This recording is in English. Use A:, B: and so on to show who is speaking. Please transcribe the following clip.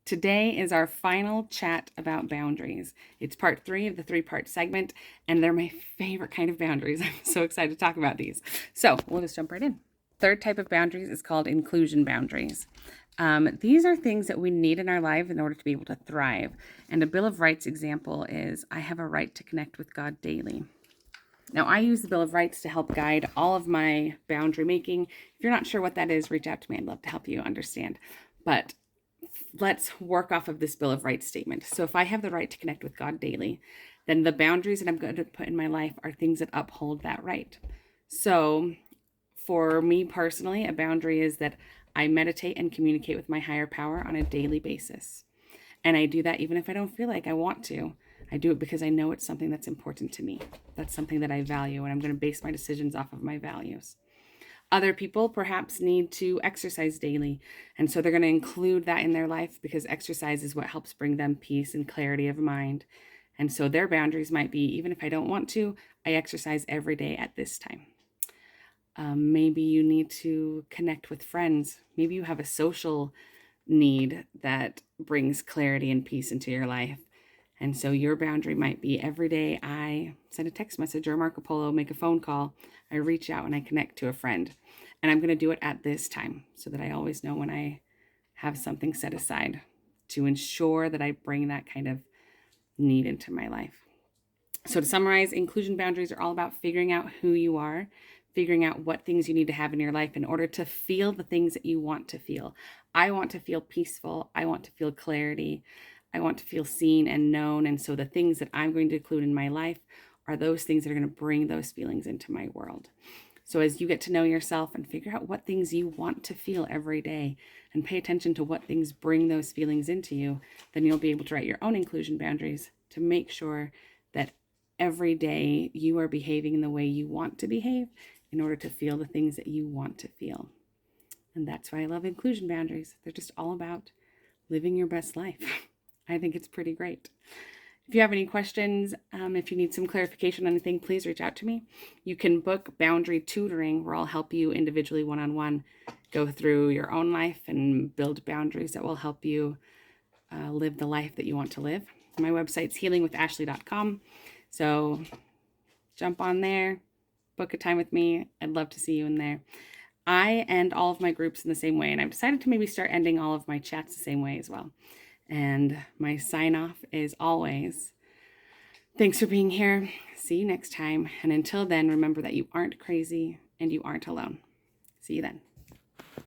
A: Today is our final chat about boundaries. It's part 3 of the 3-part segment, and they're my favorite kind of boundaries. I'm so excited to talk about these. So we'll just jump right in. Third type of boundaries is called inclusion boundaries. These are things that we need in our life in order to be able to thrive. And a Bill of Rights example is I have a right to connect with God daily. Now, I use the Bill of Rights to help guide all of my boundary making. If you're not sure what that is, reach out to me. I'd love to help you understand. But let's work off of this Bill of Rights statement. So if I have the right to connect with God daily, then the boundaries that I'm going to put in my life are things that uphold that right. So for me personally, a boundary is that I meditate and communicate with my higher power on a daily basis. And I do that even if I don't feel like I want to. I do it because I know it's something that's important to me. That's something that I value, and I'm going to base my decisions off of my values. Other people perhaps need to exercise daily, and so they're going to include that in their life because exercise is what helps bring them peace and clarity of mind. And so their boundaries might be, even if I don't want to, I exercise every day at this time. Maybe you need to connect with friends. Maybe you have a social need that brings clarity and peace into your life. And so your boundary might be every day I send a text message or Marco Polo, make a phone call, I reach out and I connect to a friend. And I'm going to do it at this time so that I always know when I have something set aside to ensure that I bring that kind of need into my life. So to summarize, inclusion boundaries are all about figuring out who you are, figuring out what things you need to have in your life in order to feel the things that you want to feel. I want to feel peaceful. I want to feel clarity. I want to feel seen and known. And so the things that I'm going to include in my life are those things that are going to bring those feelings into my world. So as you get to know yourself and figure out what things you want to feel every day and pay attention to what things bring those feelings into you, then you'll be able to write your own inclusion boundaries to make sure that every day you are behaving in the way you want to behave in order to feel the things that you want to feel. And that's why I love inclusion boundaries. They're just all about living your best life. I think it's pretty great. If you have any questions, if you need some clarification on anything, please reach out to me. You can book boundary tutoring where I'll help you individually one-on-one go through your own life and build boundaries that will help you live the life that you want to live. My website's healingwithashley.com. So jump on there, book a time with me. I'd love to see you in there. I end all of my groups in the same way, and I've decided to maybe start ending all of my chats the same way as well. And my sign off is always, thanks for being here. See you next time. And until then, remember that you aren't crazy and you aren't alone. See you then.